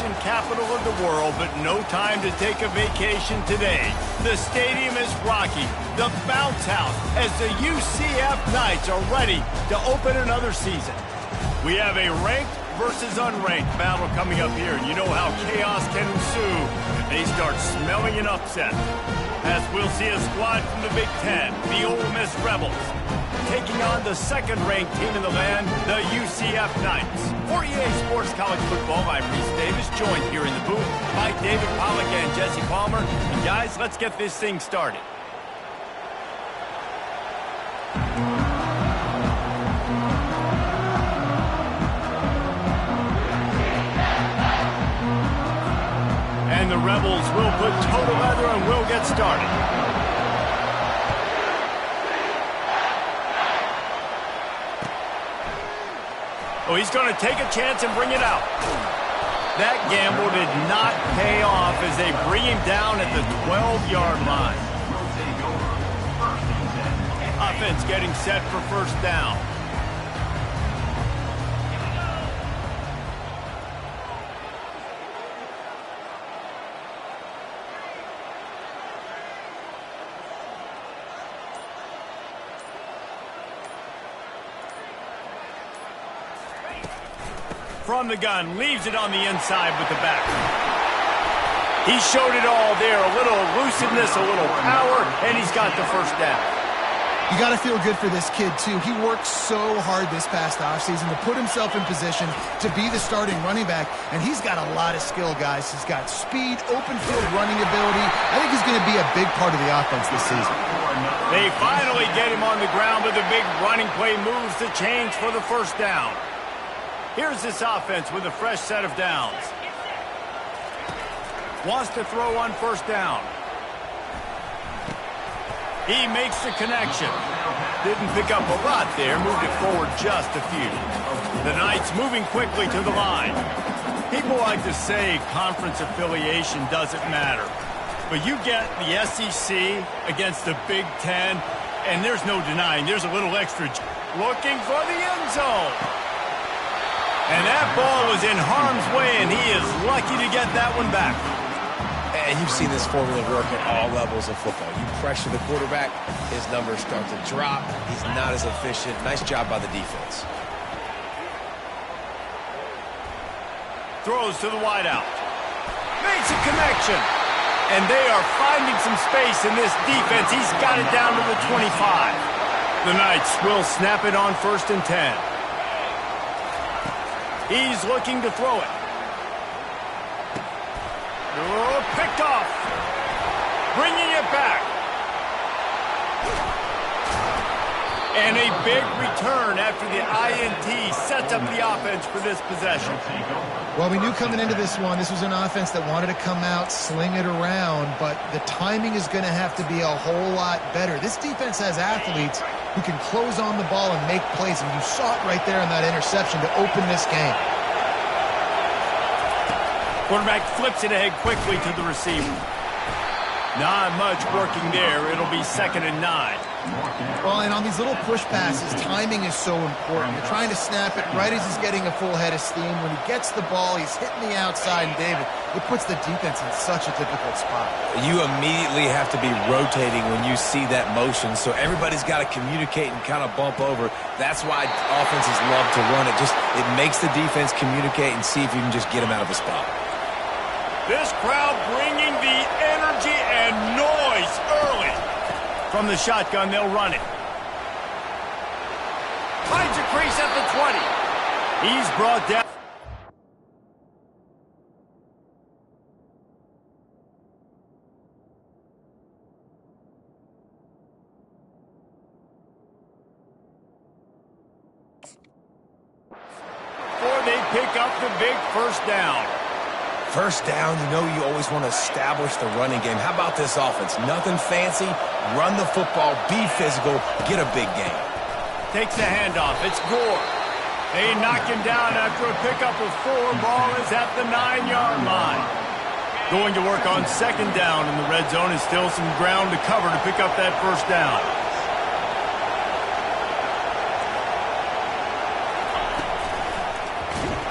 vacation capital of the world, but no time to take a vacation today. The stadium is rocking, the bounce house, as the UCF Knights are ready to open another season. We have a ranked versus unranked battle coming up here, and you know how chaos can ensue if they start smelling an upset. As we'll see a squad from the Big Ten, the Ole Miss Rebels, taking on the second-ranked team in the land, the UCF Knights. For EA Sports College Football, I'm Reese Davis, joined here in the booth by David Pollack and Jesse Palmer. And guys, let's get this thing started. And the Rebels will put toe to leather and will get started. Oh, he's going to take a chance and bring it out. That gamble did not pay off as they bring him down at the 12-yard line. Offense getting set for first down. From the gun, leaves it on the inside with the back. He showed it all there, a little elusiveness, a little power, and he's got the first down. You got to feel good for this kid, too. He worked so hard this past offseason to put himself in position to be the starting running back, and he's got a lot of skill, guys. He's got speed, open field running ability. I think he's going to be a big part of the offense this season. They finally get him on the ground with a big running play moves to change for the first down. Here's this offense with a fresh set of downs. Wants to throw on first down. He makes the connection. Didn't pick up a lot there, moved it forward just a few. The Knights moving quickly to the line. People like to say conference affiliation doesn't matter. But you get the SEC against the Big Ten, and there's no denying there's a little extra. Looking for the end zone. And that ball was in harm's way, and he is lucky to get that one back. And you've seen this formula work at all levels of football. You pressure the quarterback, his numbers start to drop. He's not as efficient. Nice job by the defense. Throws to the wideout. Makes a connection. And they are finding some space in this defense. He's got it down to the 25. The Knights will snap it on 1st and 10. He's looking to throw it. Oh, picked off. Bringing it back. And a big return after the INT sets up the offense for this possession. Well, we knew coming into this one, this was an offense that wanted to come out, sling it around, but the timing is going to have to be a whole lot better. This defense has athletes who can close on the ball and make plays, and you saw it right there in that interception to open this game. Quarterback flips it ahead quickly to the receiver. Not much working there. It'll be 2nd and 9. Well, and on these little push passes, timing is so important. You're trying to snap it right as he's getting a full head of steam. When he gets the ball, he's hitting the outside, and David, it puts the defense in such a difficult spot. You immediately have to be rotating when you see that motion, so everybody's got to communicate and kind of bump over. That's why offenses love to run it. It makes the defense communicate and see if you can just get him out of a spot. This crowd bringing the energy and noise early. From the shotgun, they'll run it. Finds a crease at the 20. He's brought down. Before they pick up the big first down. First down, you know you always want to establish the running game. How about this offense? Nothing fancy. Run the football, be physical, get a big gain. Takes the handoff. It's Gore. They knock him down after a pickup of 4. Ball is at the 9-yard line. Going to work on 2nd down in the red zone, and still some ground to cover to pick up that first down.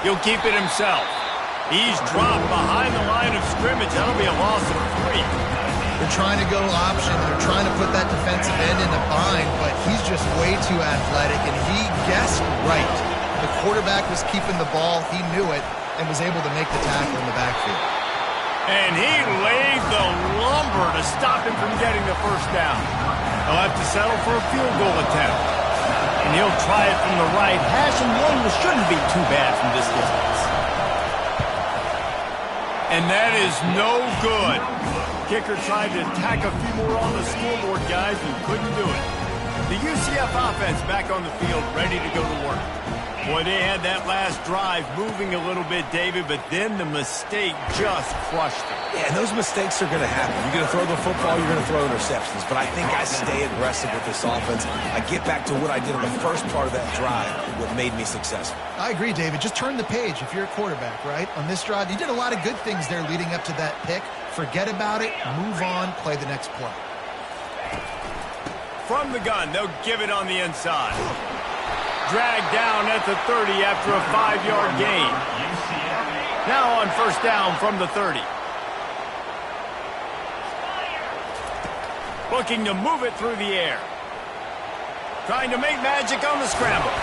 He'll keep it himself. He's dropped behind the line of scrimmage. That'll be a loss of 3. They're trying to go option. They're trying to put that defensive end in a bind, but he's just way too athletic, and he guessed right. The quarterback was keeping the ball. He knew it and was able to make the tackle in the backfield. And he laid the lumber to stop him from getting the first down. He'll have to settle for a field goal attempt. And he'll try it from the right. Hashing one shouldn't be too bad from this distance. And that is no good. Kicker tried to tack a few more on the scoreboard, guys, and couldn't do it. The UCF offense back on the field, ready to go to work. Boy, they had that last drive moving a little bit, David, but then the mistake just crushed them. Yeah, and those mistakes are going to happen. You're going to throw the football, you're going to throw interceptions. But I think I stay aggressive with this offense. I get back to what I did in the first part of that drive, what made me successful. I agree, David. Just turn the page if you're a quarterback, right? On this drive, you did a lot of good things there leading up to that pick. Forget about it, move on, play the next play. From the gun, they'll give it on the inside. Dragged down at the 30 after a 5-yard gain. Now on first down from the 30. Looking to move it through the air. Trying to make magic on the scramble.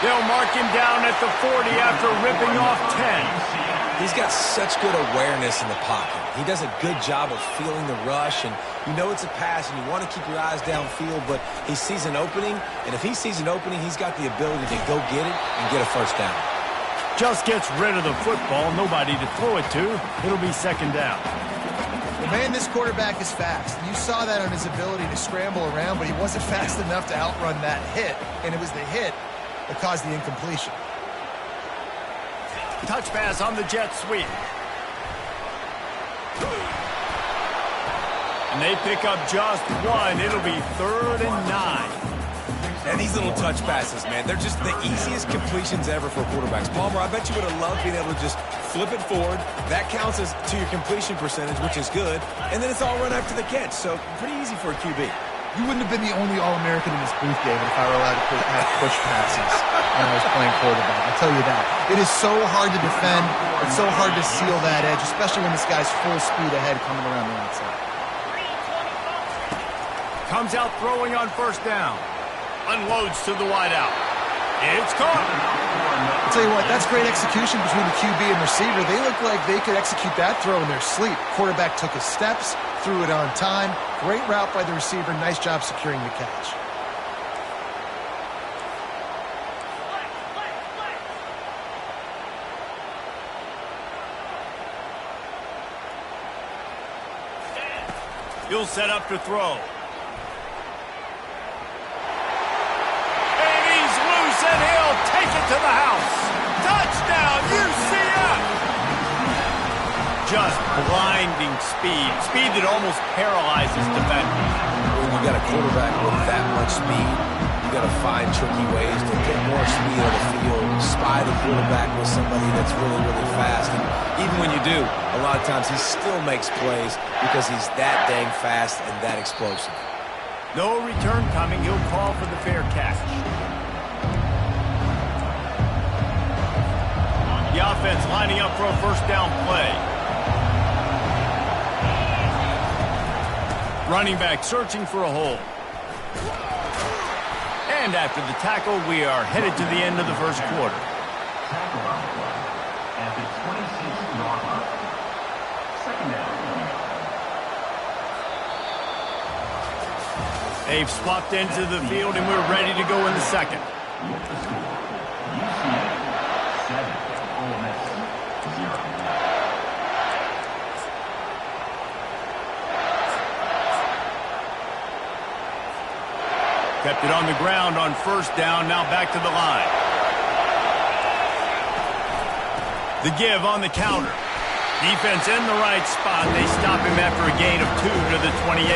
They'll mark him down at the 40 after ripping off 10. He's got such good awareness in the pocket. He does a good job of feeling the rush, and you know it's a pass, and you want to keep your eyes downfield, but he sees an opening, and if he sees an opening, he's got the ability to go get it and get a first down. Just gets rid of the football, nobody to throw it to. It'll be second down. Well, man, this quarterback is fast. You saw that on his ability to scramble around, but he wasn't fast enough to outrun that hit, and it was the hit that caused the incompletion. Touch pass on the jet sweep. And they pick up just one. It'll be 3rd and 9. And these little touch passes, man, they're just the easiest completions ever for quarterbacks. Palmer, I bet you would have loved being able to just flip it forward. That counts as to your completion percentage, which is good. And then it's all run after the catch. So pretty easy for a QB. You wouldn't have been the only All-American in this booth, David, if I were allowed to have push passes when I was playing quarterback. I'll tell you that. It is so hard to defend. It's so hard to seal that edge, especially when this guy's full speed ahead coming around the outside. Comes out throwing on first down. Unloads to the wideout. It's caught. I'll tell you what, that's great execution between the QB and receiver. They look like they could execute that throw in their sleep. Quarterback took his steps, threw it on time. Great route by the receiver. Nice job securing the catch. He'll set up to throw. And he'll take it to the house. Touchdown, UCF! Just blinding speed. Speed that almost paralyzes defenders. When you got a quarterback with that much speed, you got to find tricky ways to get more speed on the field, spy the quarterback with somebody that's really, really fast. And even when you do, a lot of times he still makes plays because he's that dang fast and that explosive. No return coming. He'll call for the fair catch. The offense lining up for a first down play. Running back searching for a hole. And after the tackle, we are headed to the end of the first quarter. At the 26-yard line. Second down. They've swapped into the field, and we're ready to go in the second. Kept it on the ground on first down, now back to the line. The give on the counter. Defense in the right spot. They stop him after a gain of 2 to the 28.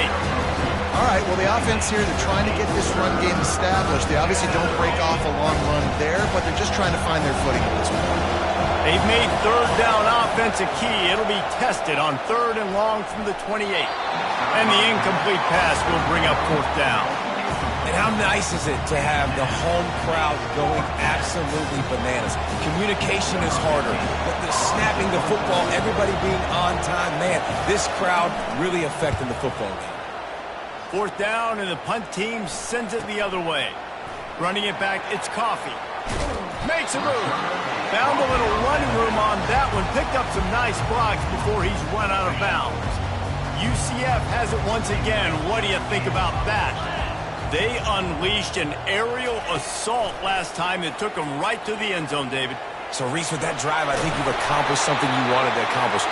All right, well, the offense here, they're trying to get this run game established. They obviously don't break off a long run there, but they're just trying to find their footing at this point. They've made third down offense a key. It'll be tested on 3rd and long from the 28. And the incomplete pass will bring up 4th down. And how nice is it to have the home crowd going absolutely bananas? Communication is harder. The snapping the football, everybody being on time. Man, this crowd really affecting the football game. 4th down, and the punt team sends it the other way. Running it back, it's Coffee. Makes a move. Found a little running room on that one. Picked up some nice blocks before he's run out of bounds. UCF has it once again. What do you think about that? They unleashed an aerial assault last time that took them right to the end zone, David. So, Reese, with that drive, I think you've accomplished something you wanted to accomplish.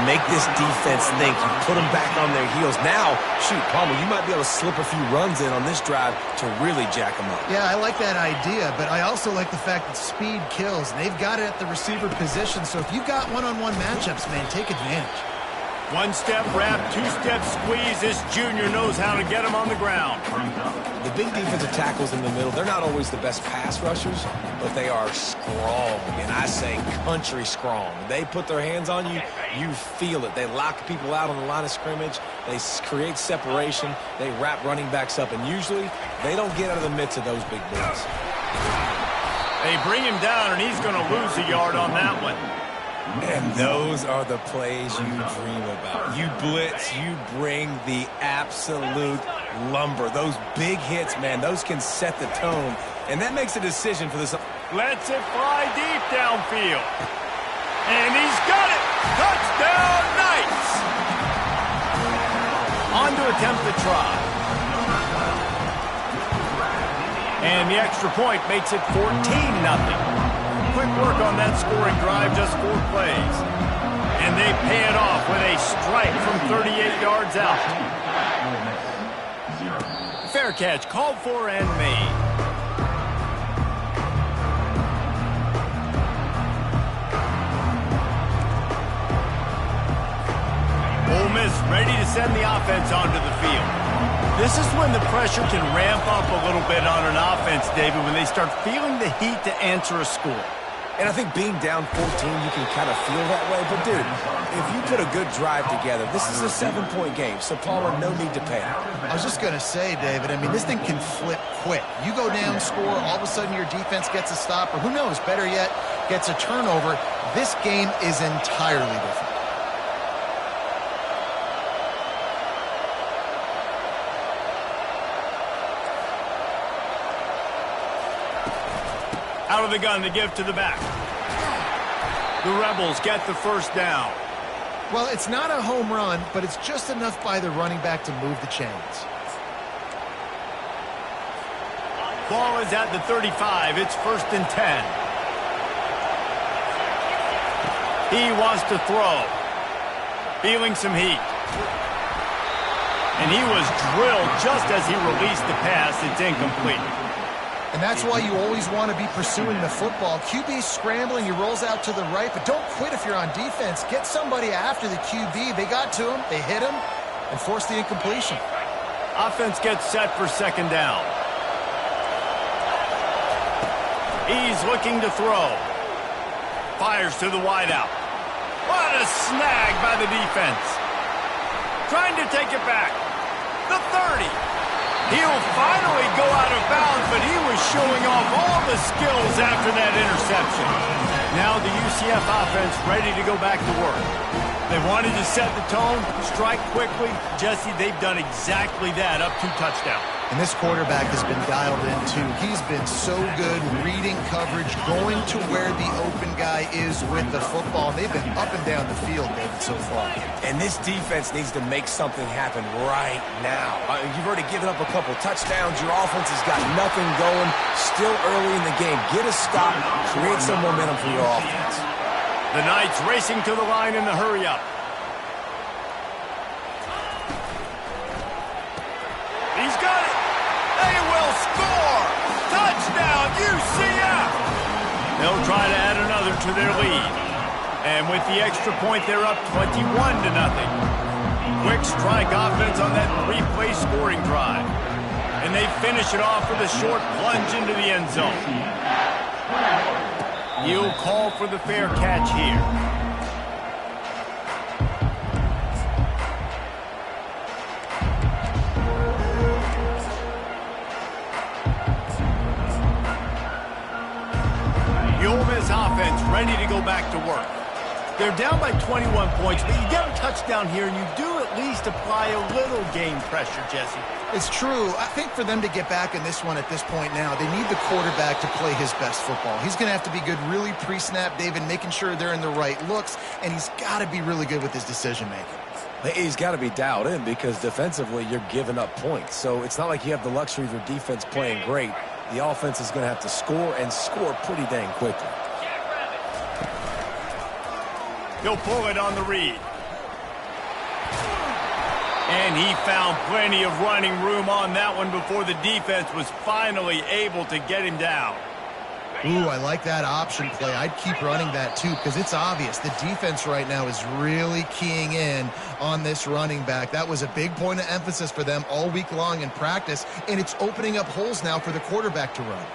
Make this defense think. You put them back on their heels. Now, shoot, Palmer, you might be able to slip a few runs in on this drive to really jack them up. Yeah, I like that idea, but I also like the fact that speed kills. And they've got it at the receiver position, so if you've got one-on-one matchups, man, take advantage. 1-step wrap, 2-step squeeze. This junior knows how to get him on the ground. The big defensive tackles in the middle, they're not always the best pass rushers, but they are strong, and I say country strong. They put their hands on you, you feel it. They lock people out on the line of scrimmage. They create separation. They wrap running backs up, and usually they don't get out of the midst of those big boys. They bring him down, and he's going to lose a yard on that one. And those are the plays you dream about. You blitz, you bring the absolute lumber. Those big hits, man, those can set the tone. And that makes a decision for this. Lets it fly deep downfield. And he's got it. Touchdown, Knights. On to attempt the try. And the extra point makes it 14-0. Quick work on that scoring drive, just 4 plays. And they pay it off with a strike from 38 yards out. Fair catch, called for and made. Ole Miss ready to send the offense onto the field. This is when the pressure can ramp up a little bit on an offense, David, when they start feeling the heat to answer a score. And I think being down 14, you can kind of feel that way. But, dude, if you put a good drive together, this is a 7-point game. So, Palmer, no need to panic. I was just going to say, David, I mean, this thing can flip quick. You go down, score, all of a sudden your defense gets a stop, or who knows, better yet, gets a turnover. This game is entirely different. Out of the gun to give to the back. The Rebels get the first down. Well, it's not a home run, but it's just enough by the running back to move the chains. Ball is at the 35. It's 1st and 10. He wants to throw. Feeling some heat. And he was drilled just as he released the pass. It's incomplete. And that's why you always want to be pursuing the football. QB scrambling, he rolls out to the right, but don't quit if you're on defense. Get somebody after the QB. They got to him, they hit him, and forced the incompletion. Offense gets set for 2nd down. He's looking to throw. Fires to the wideout. What a snag by the defense. Trying to take it back. The 30. He'll finally go out of bounds, but he was showing off all the skills after that interception. Now the UCF offense ready to go back to work. They wanted to set the tone, strike quickly. Jesse, they've done exactly that, up 2 touchdowns. And this quarterback has been dialed in, too. He's been so good reading coverage, going to where the open guy is with the football. They've been up and down the field, David, so far. And this defense needs to make something happen right now. You've already given up a couple touchdowns. Your offense has got nothing going. Still early in the game. Get a stop. Create some momentum for your offense. The Knights racing to the line in the hurry-up. He's got it. They will score. Touchdown, UCF. They'll try to add another to their lead. And with the extra point, they're up 21-0. Quick strike offense on that 3-play scoring drive. And they finish it off with a short plunge into the end zone. He'll call for the fair catch here. ready to go back to work. They're down by 21 points, but you get a touchdown here, and you do at least apply a little game pressure, Jesse. It's true. I think for them to get back in this one at this point now, they need the quarterback to play his best football. He's going to have to be good really pre-snap, David, making sure they're in the right looks, and he's got to be really good with his decision-making. He's got to be dialed in because defensively you're giving up points. So it's not like you have the luxury of your defense playing great. The offense is going to have to score and score pretty dang quickly. He'll pull it on the read. And he found plenty of running room on that one before the defense was finally able to get him down. Ooh, I like that option play. I'd keep running that too because it's obvious the defense right now is really keying in on this running back. That was a big point of emphasis for them all week long in practice, and it's opening up holes now for the quarterback to run.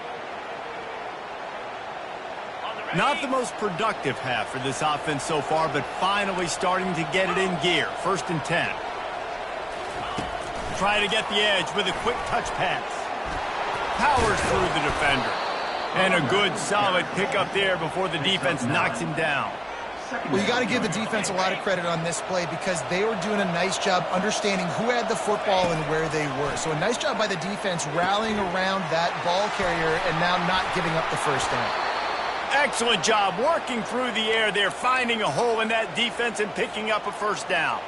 Not the most productive half for this offense so far, but finally starting to get it in gear. 1st and 10. Try to get the edge with a quick touch pass. Powers through the defender. And a good, solid pickup there before the defense knocks him down. Well, you got to give the defense a lot of credit on this play because they were doing a nice job understanding who had the football and where they were. So a nice job by the defense rallying around that ball carrier and now not giving up the first down. Excellent job working through the air there, finding a hole in that defense and picking up a first down.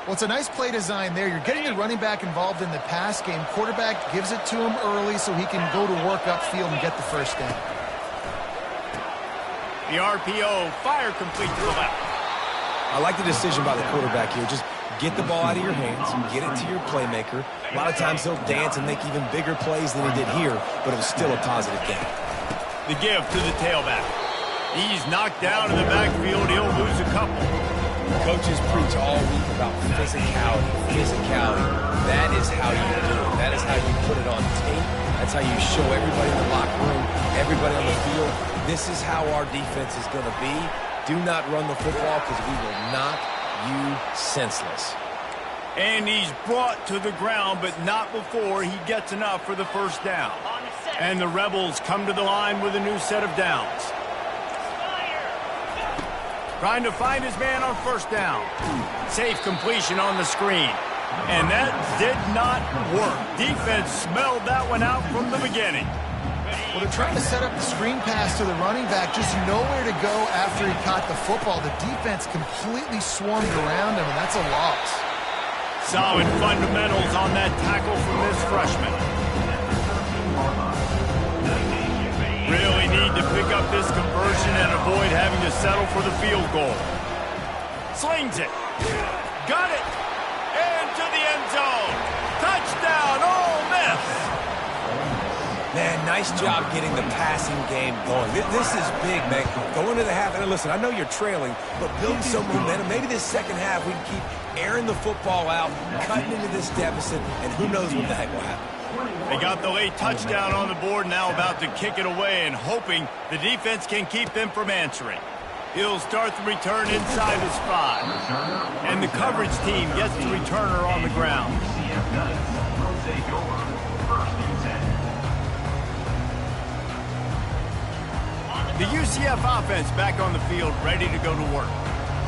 Well, it's a nice play design there. You're getting the running back involved in the pass game. Quarterback gives it to him early so he can go to work upfield and get the first down. The RPO, fire complete to the left. I like the decision by the quarterback here. Just get the ball out of your hands, get it to your playmaker. A lot of times he'll dance and make even bigger plays than he did here, but it was still a positive game. The give to the tailback. He's knocked down in the backfield. He'll lose a couple. Coaches preach all week about physicality. That is how you do it. That is how you put it on tape. That's how you show everybody in the locker room, everybody on the field. This is how our defense is going to be. Do not run the football because we will knock you senseless. And he's brought to the ground, but not before he gets enough for the first down. And the Rebels come to the line with a new set of downs. Trying to find his man on first down. Safe completion on the screen. And that did not work. Defense smelled that one out from the beginning. Well, they're trying to set up the screen pass to the running back, just nowhere to go after he caught the football. The defense completely swarmed around him, and that's a loss. Solid fundamentals on that tackle from this freshman. Really need to pick up this conversion and avoid having to settle for the field goal. Slings it. Got it. Into the end zone. Touchdown, Ole Miss. Man, nice job getting the passing game going. This is big, man. Going to the half, and listen, I know you're trailing, but build some momentum. Maybe this second half we can keep airing the football out, cutting into this deficit, and who knows what the heck will happen. They got the late touchdown on the board, now about to kick it away and hoping the defense can keep them from answering. He'll start the return inside the spot. And the coverage team gets the returner on the ground. The UCF offense back on the field, ready to go to work.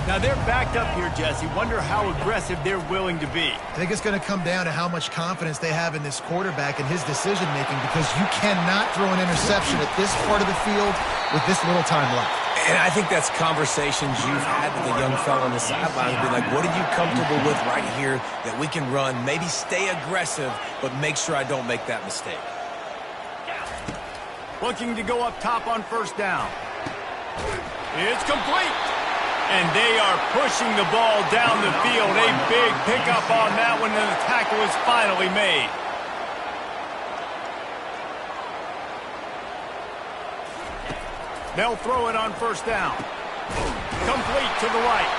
Now they're backed up here, Jesse. Wonder how aggressive they're willing to be. I think it's going to come down to how much confidence they have in this quarterback and his decision-making because you cannot throw an interception at this part of the field with this little time left. And I think that's conversations you've had with a young fella on the sideline. Be like, what are you comfortable with right here that we can run? Maybe stay aggressive, but make sure I don't make that mistake. Looking to go up top on first down. It's complete. And they are pushing the ball down the field. A big pickup on that one, and the tackle is finally made. They'll throw it on first down. Complete to the right.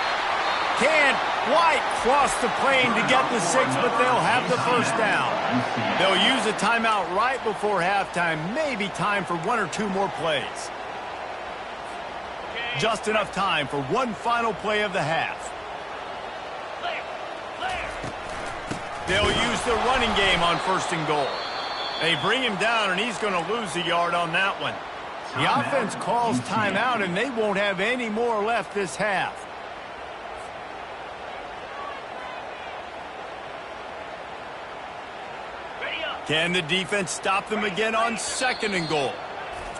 Can White cross the plane to get the 6, but they'll have the first down. They'll use a timeout right before halftime. Maybe time for 1 or 2 more plays. Just enough time for one final play of the half. They'll use the running game on first and goal. They bring him down, and he's going to lose a yard on that one. The offense calls timeout, and they won't have any more left this half. Can the defense stop them again on 2nd and goal?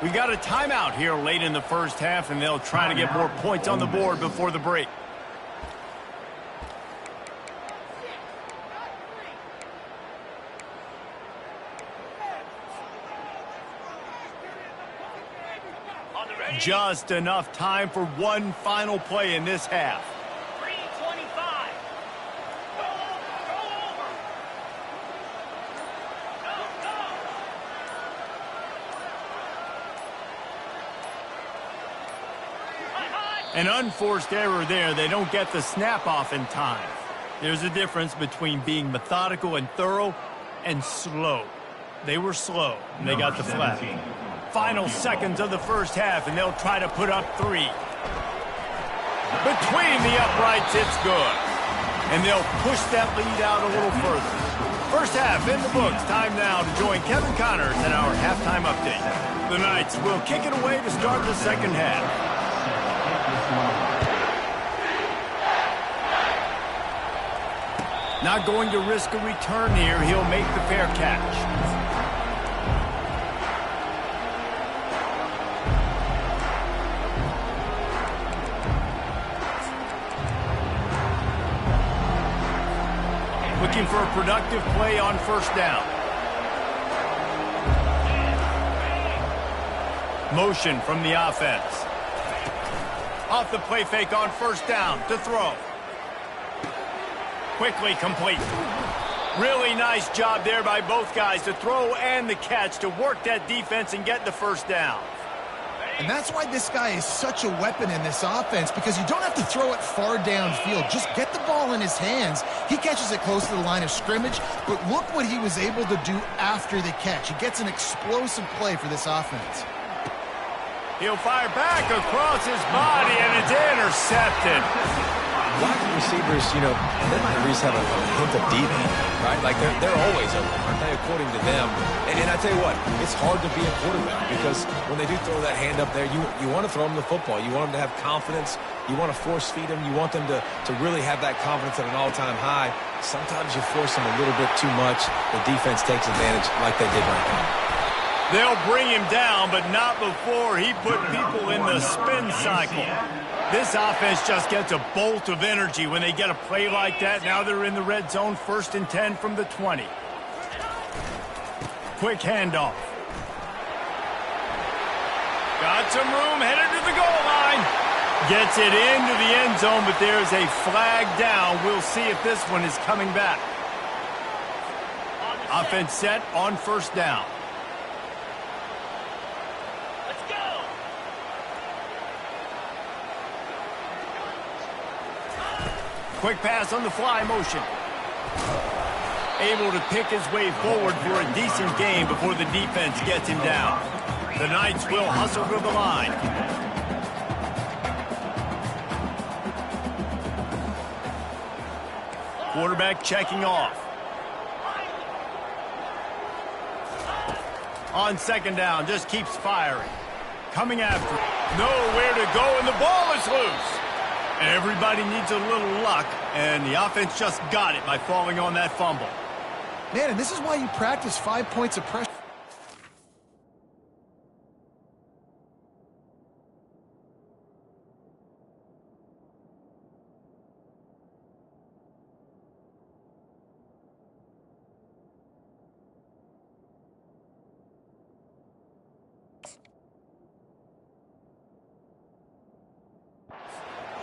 We got a timeout here late in the first half, and they'll try to get more points on the board before the break. Just enough time for one final play in this half. 3:25. Go over. An unforced error there. They don't get the snap off in time. There's a difference between being methodical and thorough and slow. They were slow, and they got the flag. Final seconds of the first half, and they'll try to put up 3. Between the uprights, it's good. And they'll push that lead out a little further. First half in the books. Time now to join Kevin Connors in our halftime update. The Knights will kick it away to start the second half. Not going to risk a return here. He'll make the fair catch. Looking for a productive play on first down. Motion from the offense. Off the play fake on first down to throw. Quickly complete. Really nice job there by both guys to throw and the catch to work that defense and get the first down. And that's why this guy is such a weapon in this offense, because you don't have to throw it far downfield. Just get the ball in his hands. He catches it close to the line of scrimmage, but look what he was able to do after the catch. He gets an explosive play for this offense. He'll fire back across his body, and it's intercepted. Wide receivers, you know, they might at least have a hint of deep, right? Like, they're always open, aren't they, according to them? And I tell you what, it's hard to be a quarterback because when they do throw that hand up there, you want to throw them the football. You want them to have confidence. You want to force feed them. You want them to really have that confidence at an all-time high. Sometimes you force them a little bit too much. The defense takes advantage like they did right now. They'll bring him down, but not before he put people in the spin cycle. This offense just gets a bolt of energy when they get a play like that. Now they're in the red zone, 1st and 10 from the 20. Quick handoff. Got some room, headed to the goal line. Gets it into the end zone, but there's a flag down. We'll see if this one is coming back. Offense set on first down. Quick pass on the fly motion. Able to pick his way forward for a decent gain before the defense gets him down. The Knights will hustle to the line. Quarterback checking off. On second down, just keeps firing. Coming after him. Nowhere to go, and the ball is loose. Everybody needs a little luck, and the offense just got it by falling on that fumble. Man, and this is why you practice 5 points of pressure.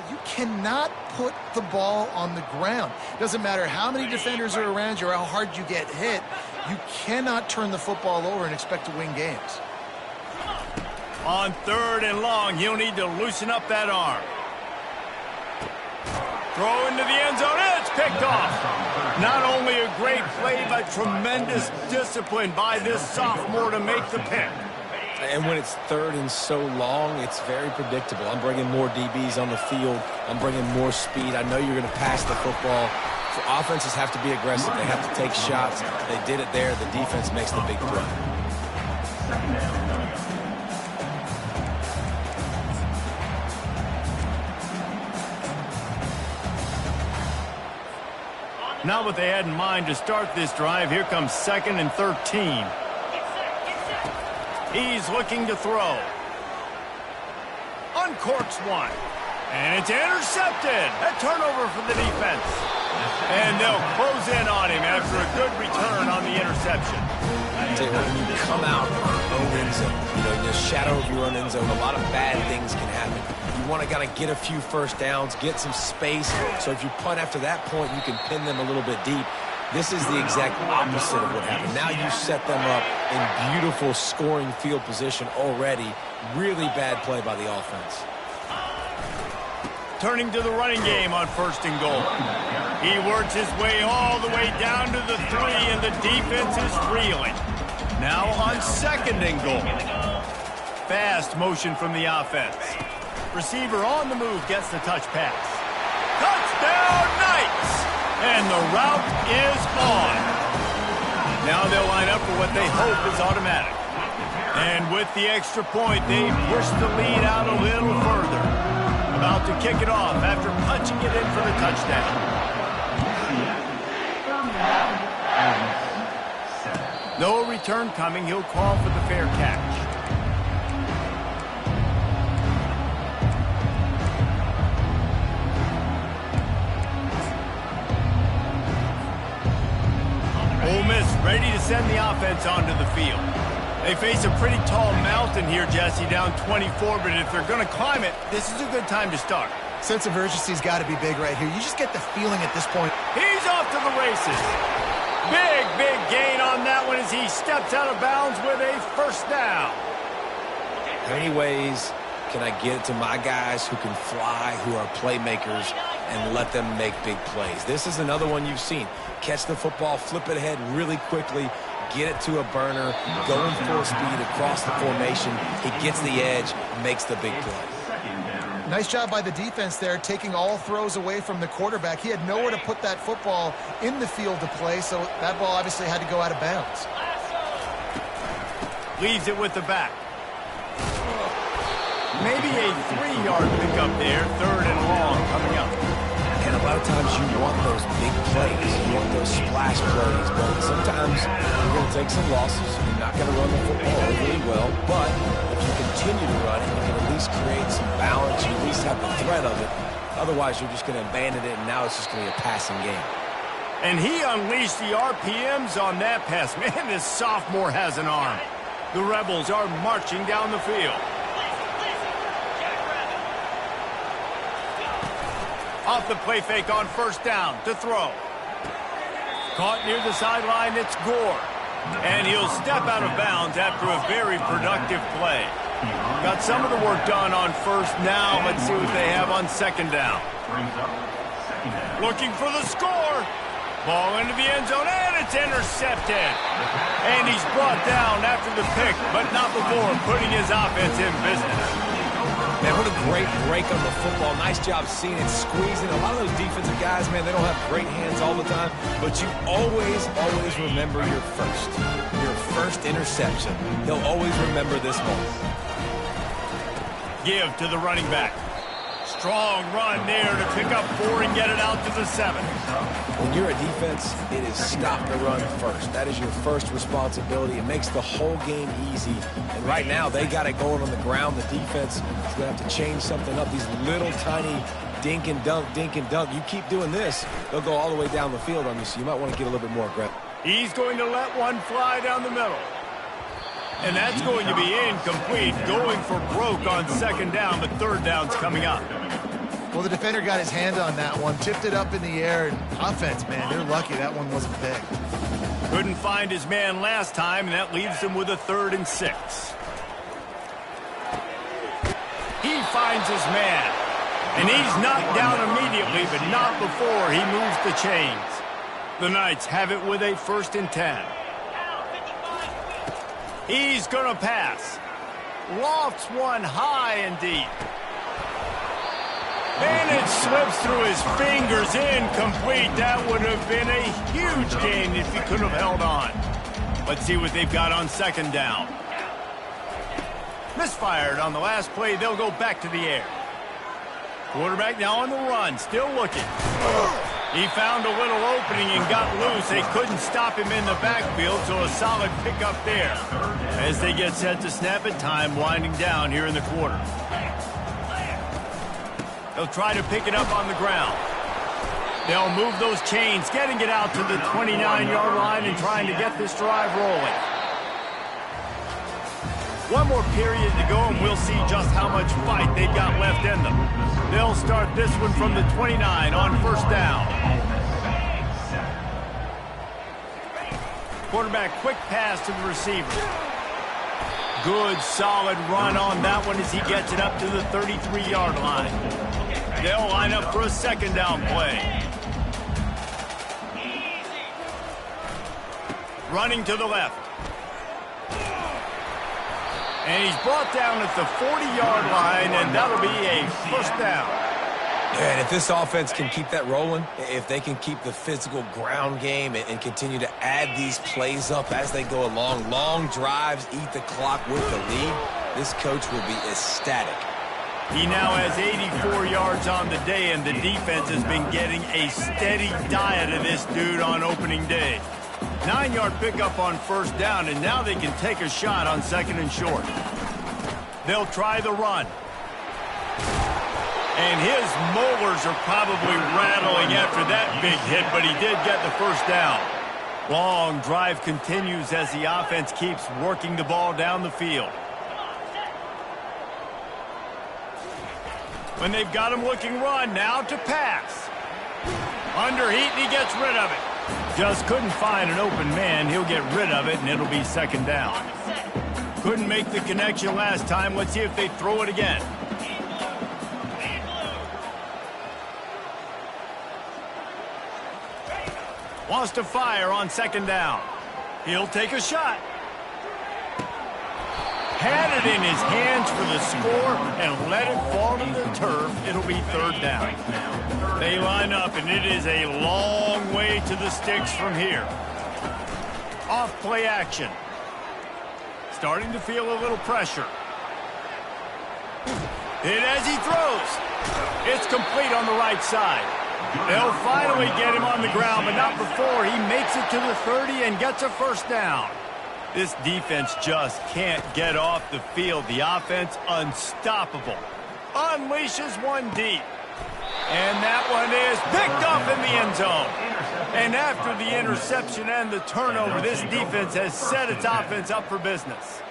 You cannot put the ball on the ground. Doesn't matter how many defenders are around you or how hard you get hit. You cannot turn the football over and expect to win games. On 3rd and long, he'll need to loosen up that arm. Throw into the end zone. It's picked off. Not only a great play, but tremendous discipline by this sophomore to make the pick. And when it's 3rd and so long, it's very predictable. I'm bringing more DBs on the field. I'm bringing more speed. I know you're going to pass the football. Offenses have to be aggressive. They have to take shots. They did it there. The defense makes the big play. Not what they had in mind to start this drive. Here comes 2nd and 13. He's looking to throw. Uncorks one. And it's intercepted. A turnover for the defense. And they'll close in on him after a good return on the interception. I tell you what, when you come out of your own end zone, in the shadow of your own end zone, a lot of bad things can happen. You want to kind of get a few first downs, get some space, so if you punt after that point, you can pin them a little bit deep. This is the exact opposite of what happened. Now you set them up in beautiful scoring field position already. Really bad play by the offense. Turning to the running game on 1st and goal. He works his way all the way down to the 3, and the defense is reeling. Now on 2nd and goal. Fast motion from the offense. Receiver on the move gets the touch pass. Touchdown Knights! And the route is on. Now they'll line up for what they hope is automatic. And with the extra point, they push the lead out a little further. About to kick it off after punching it in for the touchdown. No return coming. He'll call for the fair catch. Ole Miss ready to send the offense onto the field. They face a pretty tall mountain here, Jesse, down 24, but if they're going to climb it, this is a good time to start. Sense of urgency's got to be big right here. You just get the feeling at this point. He's off to the races. Big gain on that one as he steps out of bounds with a 1st down. How many ways can I get it to my guys who can fly, who are playmakers, and let them make big plays? This is another one you've seen. Catch the football, flip it ahead really quickly, get it to a burner, going full speed across the formation. He gets the edge, makes the big play. Nice job by the defense there, taking all throws away from the quarterback. He had nowhere to put that football in the field to play, so that ball obviously had to go out of bounds. Leaves it with the back. Maybe a 3-yard pickup there, 3rd and long coming up. And a lot of times you want those big plays. You want those splash plays. But sometimes you're going to take some losses. You're not going to run the football really well. But if you continue to run it, you can at least create some balance. You at least have the threat of it. Otherwise, you're just going to abandon it, and now it's just going to be a passing game. And he unleashed the RPMs on that pass. Man, this sophomore has an arm. The Rebels are marching down the field. Off the play fake on 1st down to throw. Caught near the sideline, it's Gore. And he'll step out of bounds after a very productive play. Got some of the work done on 1st. Now let's see what they have on 2nd down. Looking for the score. Ball into the end zone, and it's intercepted. And he's brought down after the pick, but not before putting his offense in business. Man, what a great break on the football. Nice job seeing it, squeezing. A lot of those defensive guys, man, they don't have great hands all the time, but you always remember your first interception. They'll always remember this moment. Give to the running back. Strong run there to pick up 4 and get it out to the 7. When you're a defense, it is stop the run first. That is your first responsibility. It makes the whole game easy. And right now, they got it going on the ground. The defense is going to have to change something up. These little tiny dink and dunk. You keep doing this, they'll go all the way down the field on you, so you might want to get a little bit more aggressive. He's going to let one fly down the middle. And that's going to be incomplete, going for broke on 2nd down, but 3rd down's coming up. Well, the defender got his hand on that one, tipped it up in the air, and offense, man, they're lucky that one wasn't big. Couldn't find his man last time, and that leaves him with a 3rd and 6. He finds his man, and he's knocked down immediately, but not before he moves the chains. The Knights have it with a 1st and 10. He's going to pass. Lofts one high and deep. And it slips through his fingers, incomplete. That would have been a huge gain if he could have held on. Let's see what they've got on 2nd down. Misfired on the last play. They'll go back to the air. Quarterback now on the run, still looking. He found a little opening and got loose. They couldn't stop him in the backfield, so a solid pickup there. As they get set to snap it, time winding down here in the quarter. They'll try to pick it up on the ground. They'll move those chains, getting it out to the 29-yard line and trying to get this drive rolling. One more period to go, and we'll see just how much fight they've got left in them. They'll start this one from the 29 on first down. Quarterback quick pass to the receiver. Good, solid run on that one as he gets it up to the 33-yard line. They'll line up for a second down play. Running to the left. And he's brought down at the 40-yard line, and that'll be a first down. Yeah, and if this offense can keep that rolling, if they can keep the physical ground game and continue to add these plays up as they go along, long drives, eat the clock with the lead, this coach will be ecstatic. He now has 84 yards on the day, and the defense has been getting a steady diet of this dude on opening day. 9-yard pickup on first down, and now they can take a shot on second and short. They'll try the run. And his molars are probably rattling after that big hit, but he did get the first down. Long drive continues as the offense keeps working the ball down the field. When they've got him looking run, now to pass. Under heat, and he gets rid of it. Just couldn't find an open man. He'll get rid of it, and it'll be second down. Couldn't make the connection last time. Let's see if they throw it again. Wants to fire on second down. He'll take a shot. Had it in his hands for the score and let it fall to the turf. It'll be third down. They line up, and it is a long way to the sticks from here. Off play action. Starting to feel a little pressure. Hit as he throws. It's complete on the right side. They'll finally get him on the ground, but not before he makes it to the 30 and gets a first down. This defense just can't get off the field. The offense unstoppable. Unleashes one deep. And that one is picked up in the end zone. And after the interception and the turnover, this defense has set its offense up for business.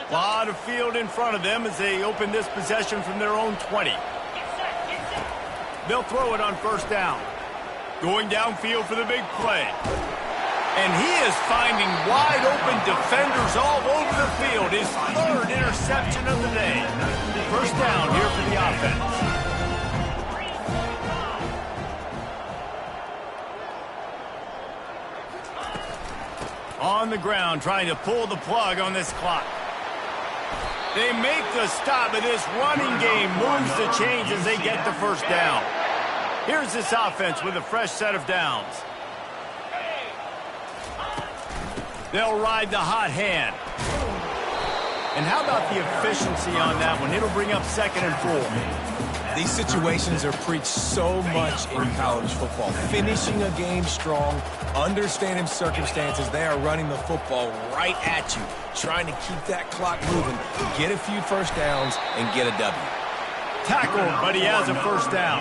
A lot of field in front of them as they open this possession from their own 20. They'll throw it on first down. Going downfield for the big play. And he is finding wide-open defenders all over the field. His third interception of the day. First down here for the offense. On the ground, trying to pull the plug on this clock. They make the stop, but this running game moves the chains as they get the first down. Here's this offense with a fresh set of downs. They'll ride the hot hand. And how about the efficiency on that one? It'll bring up second and 4. These situations are preached so much in college football. Finishing a game strong, understanding circumstances. They are running the football right at you, trying to keep that clock moving, get a few first downs, and get a W. Tackled, but he has a first down.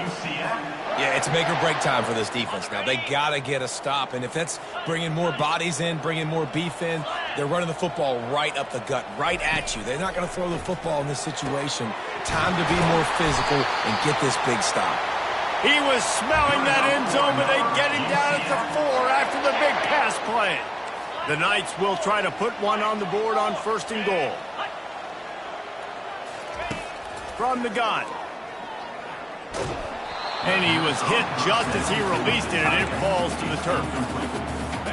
Yeah, it's make or break time for this defense now. They got to get a stop, and if that's bringing more bodies in, bringing more beef in, they're running the football right up the gut, right at you. They're not going to throw the football in this situation. Time to be more physical and get this big stop. He was smelling that end zone, but they get him down at the 4 after the big pass play. The Knights will try to put one on the board on first and goal. From the gun. And he was hit just as he released it, and it falls to the turf.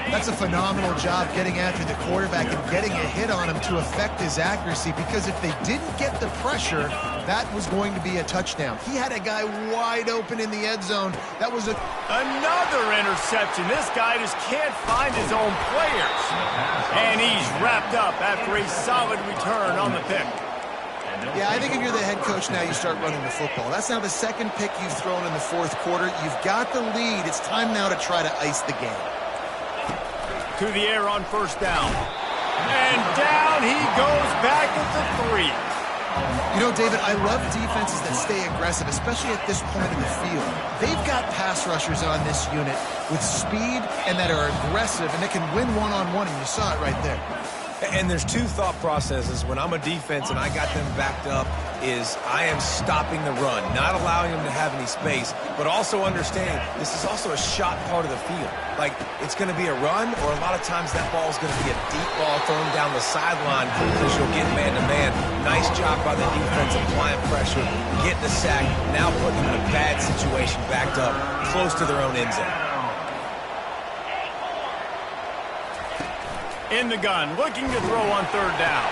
That's a phenomenal job getting after the quarterback and getting a hit on him to affect his accuracy, because if they didn't get the pressure, that was going to be a touchdown. He had a guy wide open in the end zone. That was another interception. This guy just can't find his own players. And he's wrapped up after a solid return on the pick. Yeah, I think if you're the head coach now, you start running the football. That's now the second pick you've thrown in the fourth quarter. You've got the lead. It's time now to try to ice the game. To the air on first down. And down he goes back at the 3. You know, David, I love defenses that stay aggressive, especially at this point in the field. They've got pass rushers on this unit with speed and that are aggressive and that can win one-on-one, and you saw it right there. And there's two thought processes when I'm a defense and I got them backed up is I am stopping the run, not allowing them to have any space, but also understanding this is also a shot part of the field. Like, it's going to be a run, or a lot of times that ball is going to be a deep ball thrown down the sideline because you'll get man-to-man. Nice job by the defense applying pressure, getting the sack, now putting them in a bad situation backed up close to their own end zone. In the gun, looking to throw on third down.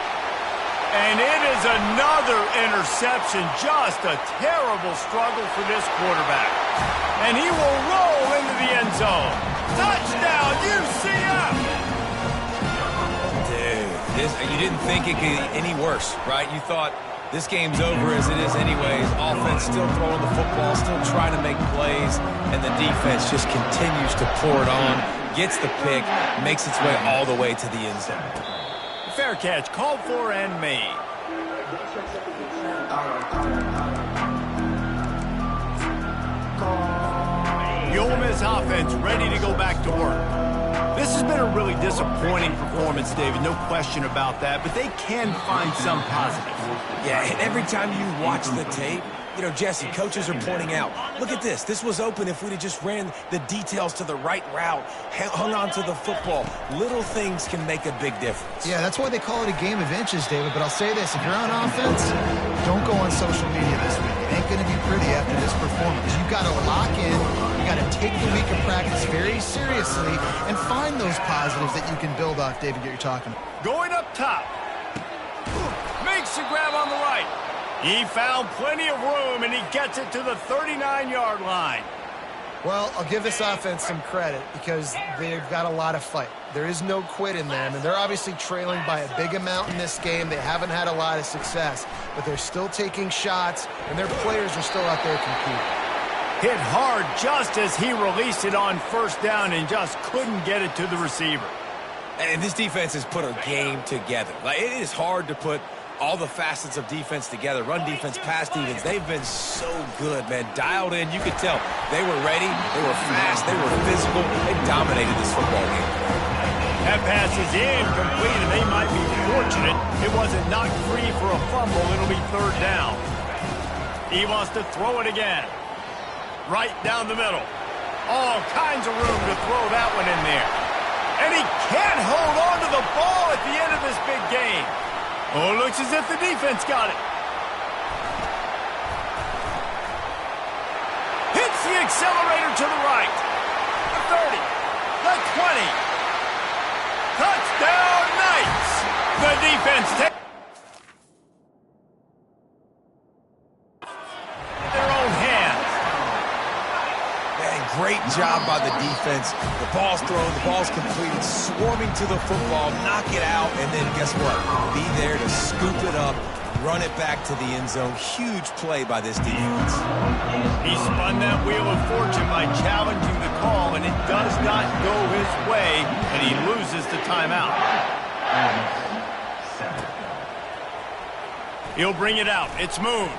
And it is another interception. Just a terrible struggle for this quarterback. And he will roll into the end zone. Touchdown, UCF! Dude, you didn't think it could get any worse, right? You thought this game's over as it is anyways. Offense still throwing the football, still trying to make plays, and the defense just continues to pour it on. Gets the pick, makes its way all the way to the end zone. Fair catch, called for and made. The Ole Miss offense ready to go back to work. This has been a really disappointing performance, David, no question about that, but they can find some positives. Yeah, and every time you watch the tape, you know, Jesse, coaches are pointing out, look at this. This was open if we'd have just ran the details to the right route, hung on to the football. Little things can make a big difference. Yeah, that's why they call it a game of inches, David. But I'll say this, if you're on offense, don't go on social media this week. It ain't going to be pretty after this performance. You've got to lock in. You got to take the week of practice very seriously and find those positives that you can build off, David, that you're talking about. Going up top. Makes the grab on the right. He found plenty of room, and he gets it to the 39-yard line. Well, I'll give this offense some credit because they've got a lot of fight. There is no quit in them, and they're obviously trailing by a big amount in this game. They haven't had a lot of success, but they're still taking shots, and their players are still out there competing. Hit hard just as he released it on first down and just couldn't get it to the receiver. And this defense has put a game together. Like, it is hard to put all the facets of defense together. Run defense, pass defense. They've been so good, man. Dialed in. You could tell they were ready. They were fast. They were physical. They dominated this football game. That pass is incomplete, and they might be fortunate it wasn't knocked free for a fumble. It'll be third down. He wants to throw it again. Right down the middle. All kinds of room to throw that one in there. And he can't hold on to the ball at the end of this big game. Oh, looks as if the defense got it. Hits the accelerator to the right. The 30. The 20. Touchdown, Knights. The defense takes their own hands. Man, great job by the defense. The ball's thrown, the ball's completed, swarming to the football, knock it out, and then guess what? Be there to scoop it up, run it back to the end zone. Huge play by this defense. He spun that wheel of fortune by challenging the call, and it does not go his way, and he loses the timeout. He'll bring it out. It's Moon.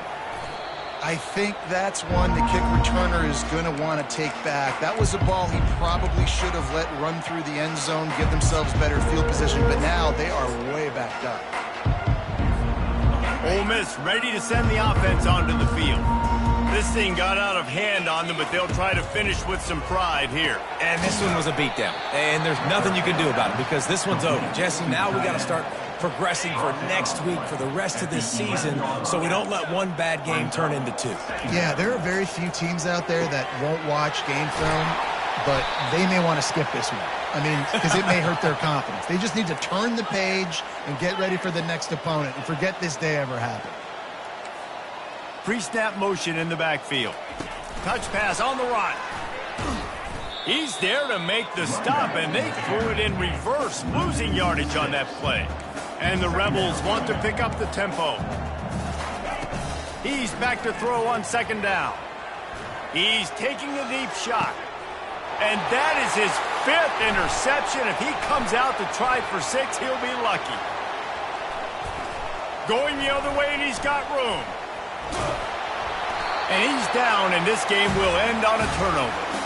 I think that's one the kick returner is going to want to take back. That was a ball he probably should have let run through the end zone, give themselves better field position, but now they are way backed up. Ole Miss ready to send the offense onto the field. This thing got out of hand on them, but they'll try to finish with some pride here. And this one was a beatdown, and there's nothing you can do about it because this one's over. Jesse, now we got to start progressing for next week, for the rest of this season, so we don't let one bad game turn into two. Yeah, there are very few teams out there that won't watch game film, but they may want to skip this one. I mean, because it may hurt their confidence. They just need to turn the page and get ready for the next opponent and forget this day ever happened. Pre-snap motion in the backfield. Touch pass on the run. He's there to make the stop, and they threw it in reverse, losing yardage on that play. And the Rebels want to pick up the tempo. He's back to throw on second down. He's taking a deep shot. And that is his 5th interception. If he comes out to try for 6, he'll be lucky. Going the other way, and he's got room. And he's down, and this game will end on a turnover.